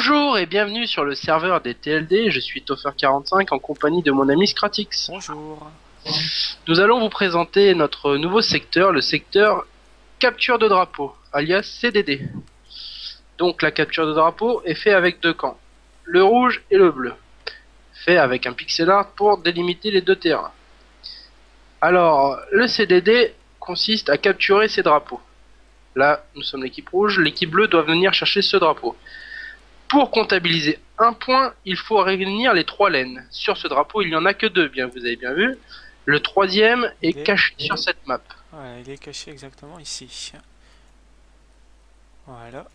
Bonjour et bienvenue sur le serveur des TLD, je suis Toffer45 en compagnie de mon ami Scratix. Bonjour. Nous allons vous présenter notre nouveau secteur, le secteur capture de drapeau, alias CDD. Donc la capture de drapeau est faite avec deux camps, le rouge et le bleu, fait avec un pixel art pour délimiter les deux terrains. Alors, le CDD consiste à capturer ces drapeaux. Là, nous sommes l'équipe rouge, l'équipe bleue doit venir chercher ce drapeau. Pour comptabiliser un point, il faut réunir les trois laines. Sur ce drapeau, il n'y en a que deux, bien vous avez bien vu. Le troisième est caché sur cette map. Voilà, il est caché exactement ici. Voilà.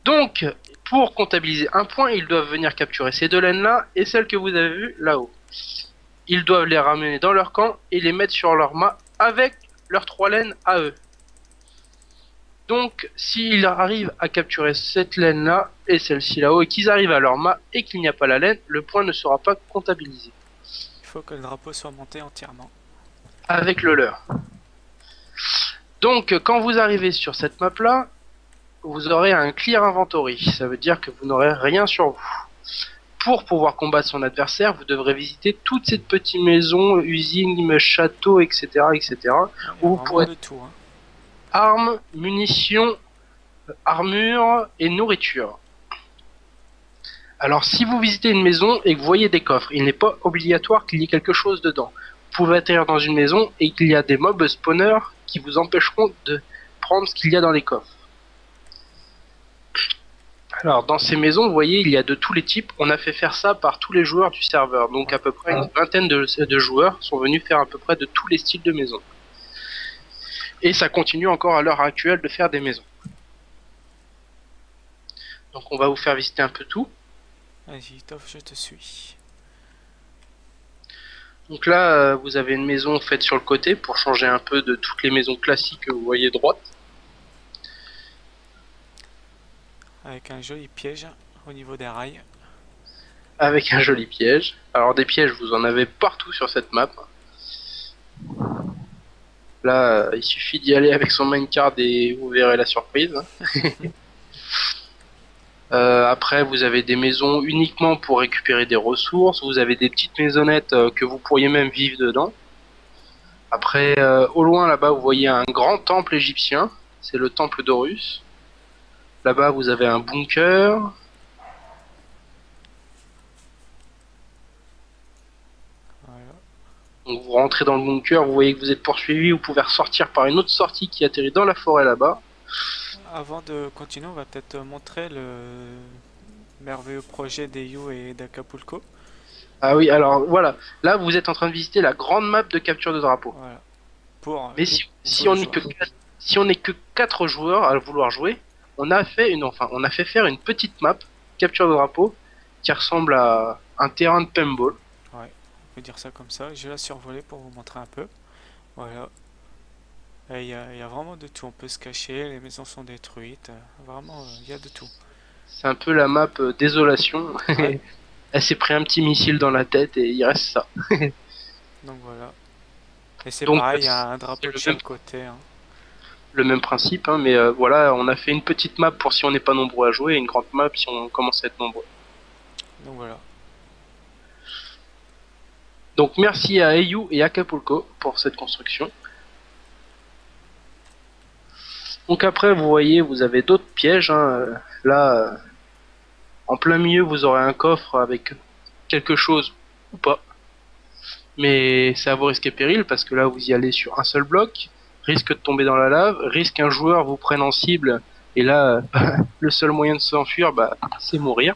Donc, pour comptabiliser un point, ils doivent venir capturer ces deux laines-là et celles que vous avez vues là-haut. Ils doivent les ramener dans leur camp et les mettre sur leur map avec leurs trois laines à eux. Donc, s'ils arrivent à capturer cette laine-là et celle-ci là-haut, et qu'ils arrivent à leur mât et qu'il n'y a pas la laine, le point ne sera pas comptabilisé. Il faut que le drapeau soit monté entièrement. Avec le leur. Donc, quand vous arrivez sur cette map-là, vous aurez un clear inventory. Ça veut dire que vous n'aurez rien sur vous. Pour pouvoir combattre son adversaire, vous devrez visiter toutes ces petites maisons, usines, châteaux, etc., etc. Où vous pourrez de tout. armes, munitions, armure et nourriture. Alors si vous visitez une maison et que vous voyez des coffres, il n'est pas obligatoire qu'il y ait quelque chose dedans. Vous pouvez atterrir dans une maison et qu'il y a des mobs spawners qui vous empêcheront de prendre ce qu'il y a dans les coffres. Alors dans ces maisons, vous voyez, il y a de tous les types. On a fait faire ça par tous les joueurs du serveur. Donc à peu près une vingtaine de joueurs sont venus faire à peu près de tous les styles de maisons. Et ça continue encore à l'heure actuelle de faire des maisons. Donc on va vous faire visiter un peu tout. Vas-y, Toff, je te suis. Donc là, vous avez une maison faite sur le côté pour changer un peu de toutes les maisons classiques que vous voyez droite. Avec un joli piège au niveau des rails. Avec un joli piège. Alors des pièges, vous en avez partout sur cette map. Là, il suffit d'y aller avec son minecart et vous verrez la surprise. Après, vous avez des maisons uniquement pour récupérer des ressources. Vous avez des petites maisonnettes que vous pourriez même vivre dedans. Après, au loin, là-bas, vous voyez un grand temple égyptien. C'est le temple d'Horus. Là-bas, vous avez un bunker. Voilà. Donc vous rentrez dans le bunker, vous voyez que vous êtes poursuivi, vous pouvez ressortir par une autre sortie qui atterrit dans la forêt là-bas. Avant de continuer, on va peut-être montrer le merveilleux projet d'Eyu et d'Acapulco. Ah oui, alors voilà, là vous êtes en train de visiter la grande map de capture de drapeau. Voilà. Pour Mais si on n'est que si on n'est que 4 joueurs à vouloir jouer, on a fait faire une petite map capture de drapeau qui ressemble à un terrain de paintball. Ouais, on peut dire ça comme ça. Je vais la survoler pour vous montrer un peu. Voilà. Il y a vraiment de tout. On peut se cacher, les maisons sont détruites. Vraiment, il y a de tout. C'est un peu la map désolation. Ouais. Elle s'est pris un petit missile dans la tête et il reste ça. Donc voilà. Et c'est Donc pareil, il y a un drapeau de le même chaque côté. le même principe, hein, mais voilà, on a fait une petite map pour si on n'est pas nombreux à jouer, et une grande map si on commence à être nombreux. Donc voilà. Donc merci à Eyu et Acapulco pour cette construction. Donc après, vous voyez, vous avez d'autres pièges. Hein. Là, en plein milieu, vous aurez un coffre avec quelque chose ou pas. Mais c'est à vos risques et périls, parce que là, vous y allez sur un seul bloc, risque de tomber dans la lave, risque qu'un joueur vous prenne en cible, et là, le seul moyen de s'enfuir, c'est mourir.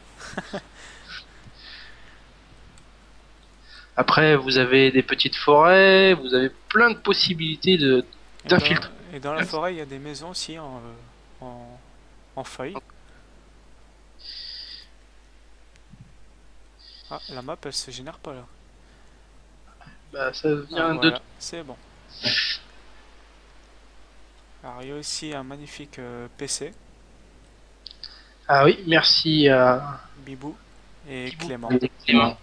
Après, vous avez des petites forêts, vous avez plein de possibilités d'infiltrer. Et dans la forêt, il y a des maisons aussi en, en feuilles. Ah, la map, elle se génère pas là. Ça vient de... Voilà, c'est bon. Alors, il y a aussi un magnifique PC, Ah oui, merci à Bibou et Clément. Clément.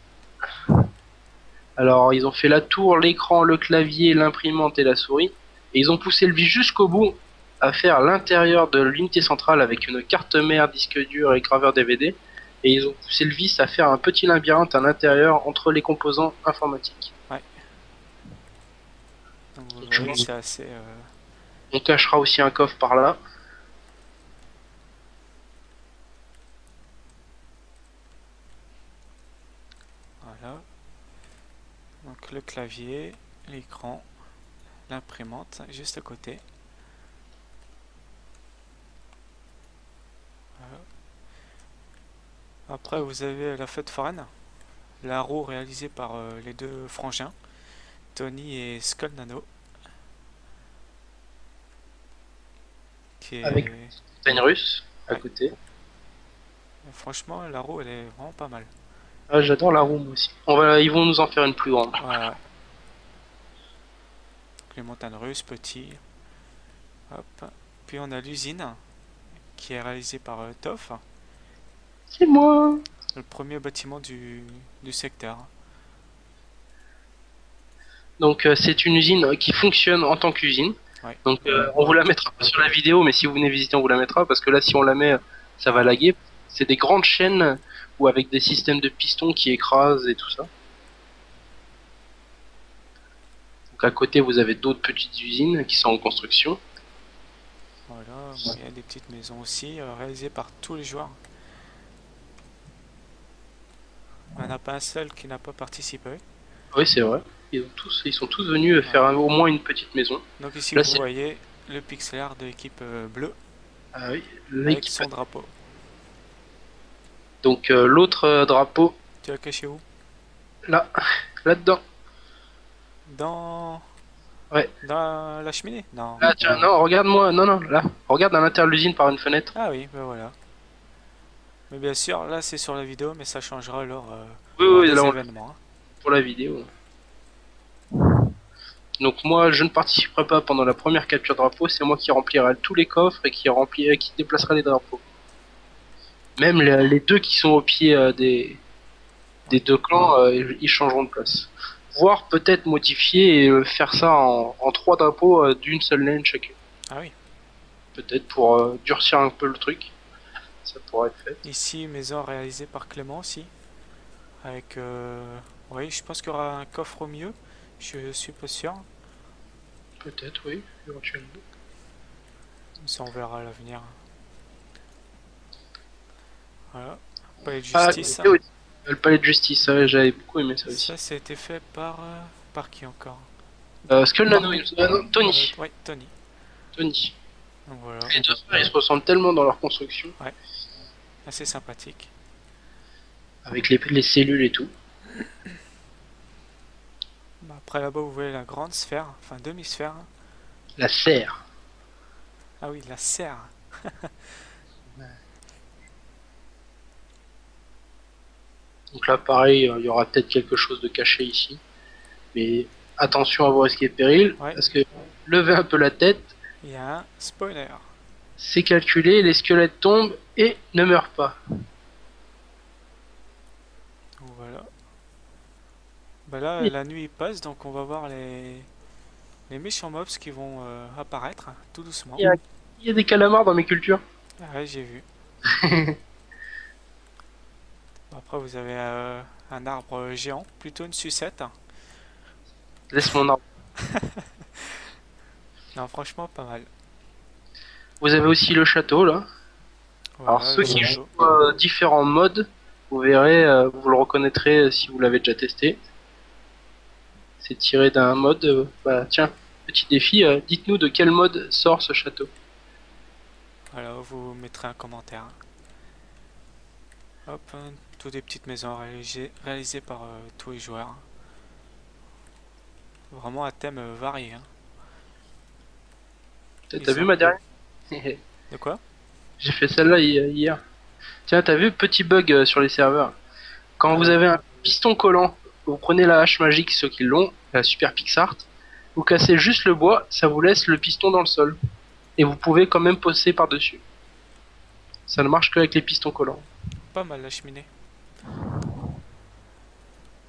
Alors, ils ont fait la tour, l'écran, le clavier, l'imprimante et la souris. Et ils ont poussé le vie jusqu'au bout à faire l'intérieur de l'unité centrale avec une carte mère, disque dur et graveur DVD. Et ils ont poussé le vice à faire un petit labyrinthe à l'intérieur entre les composants informatiques. Ouais. Donc vous Donc je voyez, pense c'est assez... qu'on cachera aussi un coffre par là. Voilà. Donc le clavier, l'écran, l'imprimante juste à côté. Voilà. Après vous avez la fête foraine, la roue réalisée par les deux frangins, Tony et Skull Nano, qui Avec est... une montagne russe à Ouais. côté. Franchement, la roue elle est vraiment pas mal. Ah, j'adore la roue moi aussi. Ils vont nous en faire une plus grande. Ouais. Donc, les montagnes russes, petits. Hop. Puis on a l'usine qui est réalisée par Toff, C'est moi. le premier bâtiment du secteur. Donc c'est une usine qui fonctionne en tant qu'usine. Ouais. Donc on vous la mettra pas sur la vidéo, mais si vous venez visiter, on vous la mettra parce que là, si on la met, ça va laguer. C'est des grandes chaînes ou avec des systèmes de pistons qui écrasent et tout ça. Donc à côté, vous avez d'autres petites usines qui sont en construction. Voilà, il y a des petites maisons aussi réalisées par tous les joueurs. Il n'y en a pas un seul qui n'a pas participé. Oui, c'est vrai. Ils sont tous venus faire au moins une petite maison. Donc ici Là, vous c'est voyez le pixel art de l'équipe bleue ah oui, avec l'équipe. son drapeau. Donc l'autre drapeau, Tu l'as caché où? là, là-dedans. Dans... Ouais. Dans la cheminée? Non. Là, tiens, non, regarde-moi, non, non, là. Regarde à l'intérieur de l'usine par une fenêtre. Ah oui, ben voilà. Mais bien sûr, là c'est sur la vidéo, mais ça changera lors, Oui, lors oui, des là, événements. pour la vidéo. Donc moi, je ne participerai pas pendant la première capture drapeau. C'est moi qui remplirai tous les coffres et qui déplacera les drapeaux. Même les deux qui sont au pied des deux clans, ils changeront de place. Voire peut-être modifier et faire ça en trois drapeaux d'une seule laine chacun. Ah oui. Peut-être pour durcir un peu le truc. Ça pourrait être fait. Ici, maison réalisée par Clément aussi. Avec... Oui, je pense qu'il y aura un coffre au milieu. Je suis pas sûr. Peut-être, oui, éventuellement. Ça on verra à l'avenir. Voilà. Palais de Ah, justice. oui, le palais de justice, j'avais beaucoup aimé ça aussi. Ça a été fait par qui encore? Skull Nano, non, Tony. Ouais, Tony. Tony. Donc voilà. Les deux frères, ils se ressemblent tellement dans leur construction, Assez sympathique. avec les cellules et tout. Bah, après là-bas vous voyez la grande sphère, enfin demi-sphère. La serre. Ah oui, la serre. Donc là, pareil, il y aura peut-être quelque chose de caché ici. Mais attention à vos risques et périls, Ouais. parce que levez un peu la tête, Il y a un spoiler. c'est calculé, les squelettes tombent et ne meurent pas. Donc voilà. Bah là, la nuit passe, donc on va voir les méchants mobs qui vont apparaître tout doucement. Il y a des calamars dans mes cultures. Ah ouais, j'ai vu. Après, vous avez un arbre géant, plutôt une sucette. Laisse mon arbre. Non, franchement, pas mal. Vous avez aussi le château là. Voilà, Alors ceux le qui château. jouent différents modes, vous verrez, vous le reconnaîtrez si vous l'avez déjà testé. C'est tiré d'un mode. Bah tiens, petit défi, dites-nous de quel mode sort ce château. Voilà, vous mettrez un commentaire. Hop, toutes des petites maisons réalisées par tous les joueurs. Vraiment un thème varié. Hein. T'as vu ma dernière? De quoi? J'ai fait celle-là hier. Tiens, t'as vu petit bug sur les serveurs. Quand vous avez un piston collant, vous prenez la hache magique, ceux qui l'ont, la super Pixart, vous cassez juste le bois, ça vous laisse le piston dans le sol. Et vous pouvez quand même poser par-dessus. Ça ne marche qu'avec les pistons collants. Pas mal la cheminée.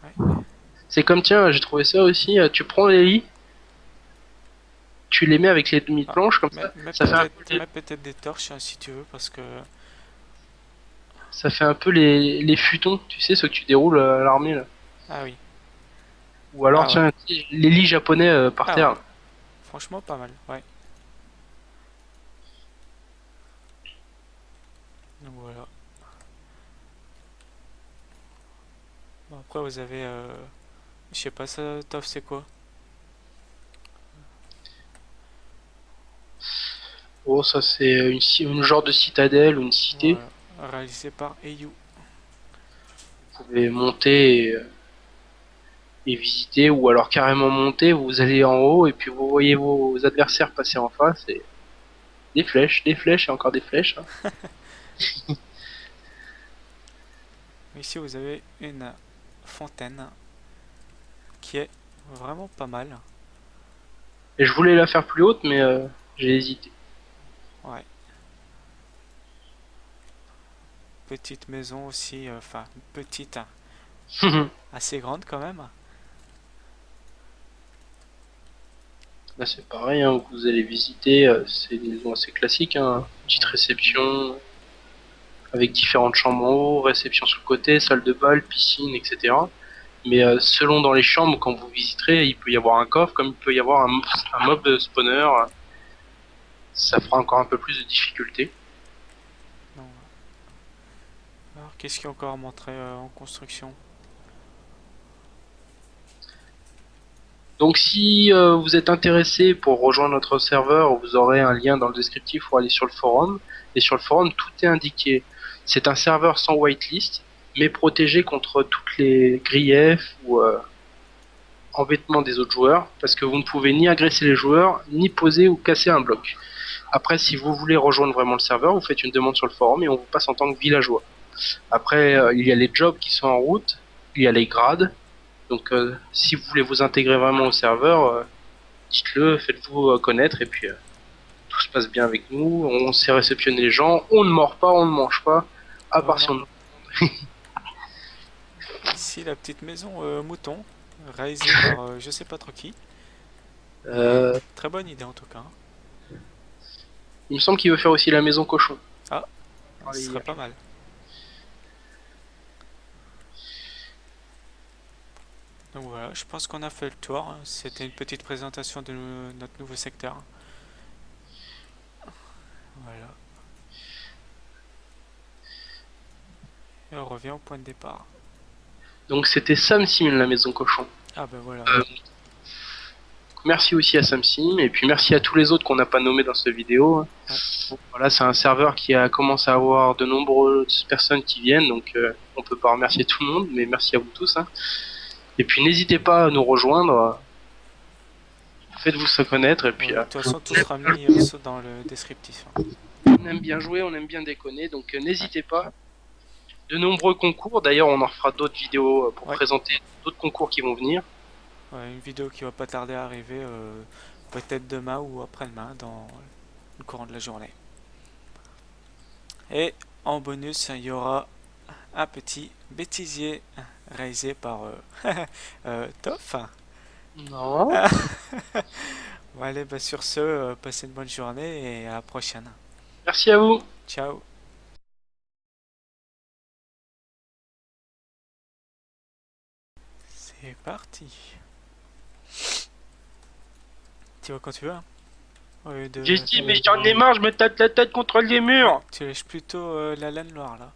Ouais. C'est comme, tiens, j'ai trouvé ça aussi, tu prends les lits, tu les mets avec les Ah, demi-planches comme ça fait un peu mets peut-être des torches hein, si tu veux, parce que... ça fait un peu les futons, tu sais, ceux que tu déroules à l'armée là. Ah oui. Ou alors Ah ouais. tiens, les lits japonais par Ah ouais. terre. Franchement, pas mal. Ouais. Donc voilà. Bon, après, vous avez... je sais pas, ça, Toff, c'est quoi? Oh, ça c'est une genre de citadelle ou une cité. Voilà. Réalisé par Eiyu. Vous pouvez monter et visiter, ou alors carrément monter, vous allez en haut et puis vous voyez vos adversaires passer en face et des flèches et encore des flèches, hein. Ici, vous avez une fontaine qui est vraiment pas mal. Et je voulais la faire plus haute, mais j'ai hésité. Ouais. Petite maison aussi, enfin, petite, hein, assez grande quand même. Là c'est pareil, hein, vous allez visiter, c'est une maison assez classique, hein. Petite Ouais. réception avec différentes chambres en haut, réception sur le côté, salle de bal, piscine, etc. Mais selon dans les chambres, quand vous visiterez, il peut y avoir un coffre, comme il peut y avoir un mob spawner. Ça fera encore un peu plus de difficulté. Non. Alors, qu'est-ce qu'il y a encore à montrer en construction? Donc si vous êtes intéressé pour rejoindre notre serveur, vous aurez un lien dans le descriptif pour aller sur le forum. Et sur le forum, tout est indiqué. C'est un serveur sans whitelist, mais protégé contre toutes les griefs ou embêtements des autres joueurs, parce que vous ne pouvez ni agresser les joueurs, ni poser ou casser un bloc. Après, si vous voulez rejoindre vraiment le serveur, vous faites une demande sur le forum et on vous passe en tant que villageois. Après, il y a les jobs qui sont en route, il y a les grades. Donc, si vous voulez vous intégrer vraiment au serveur, dites-le, faites-vous connaître et puis tout se passe bien avec nous. On sait réceptionner les gens, on ne mord pas, on ne mange pas, à part si Voilà. on. Ici, la petite maison mouton, réalisée par je sais pas trop qui. Mais Euh, très bonne idée en tout cas. il me semble qu'il veut faire aussi la maison cochon. Ah, Allez, ce serait hier. pas mal. Donc voilà, je pense qu'on a fait le tour, hein. C'était une petite présentation de notre nouveau secteur. Voilà. Et on revient au point de départ. Donc, c'était Sam Sim, la maison cochon. Ah ben voilà. Merci aussi à Samsim et puis merci à tous les autres qu'on n'a pas nommés dans cette vidéo. Ouais. Voilà, c'est un serveur qui a commencé à avoir de nombreuses personnes qui viennent, donc on peut pas remercier tout le monde, mais merci à vous tous, hein. Et puis n'hésitez pas à nous rejoindre, faites-vous ça connaître et puis Ouais, de toute façon, tout sera mis dans le descriptif, hein. on aime bien jouer, on aime bien déconner, donc Ouais. n'hésitez pas. De nombreux concours, d'ailleurs on en fera d'autres vidéos pour Ouais. présenter d'autres concours qui vont venir. Ouais, une vidéo qui va pas tarder à arriver, peut-être demain ou après-demain, dans le courant de la journée. Et en bonus, il y aura un petit bêtisier réalisé par Toff. Non. Bon, allez, bah, sur ce, passez une bonne journée et à la prochaine. Merci à vous. Ciao. C'est parti. Tu vas quand tu veux, hein. Au lieu J'ai de... dit mais j'en ai marre, je me tape la tête contre les Ouais, murs. tu lèches plutôt la laine noire là.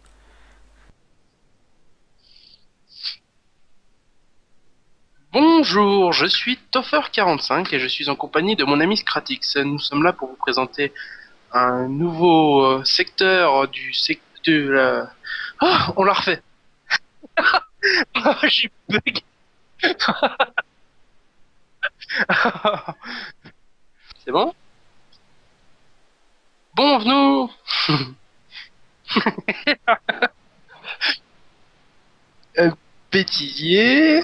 Bonjour, je suis Toffer45 et je suis en compagnie de mon ami Scratix. Nous sommes là pour vous présenter un nouveau secteur de la... Ah, on l'a refait. J'ai bug. C'est bon? Bienvenue. Bêtisier.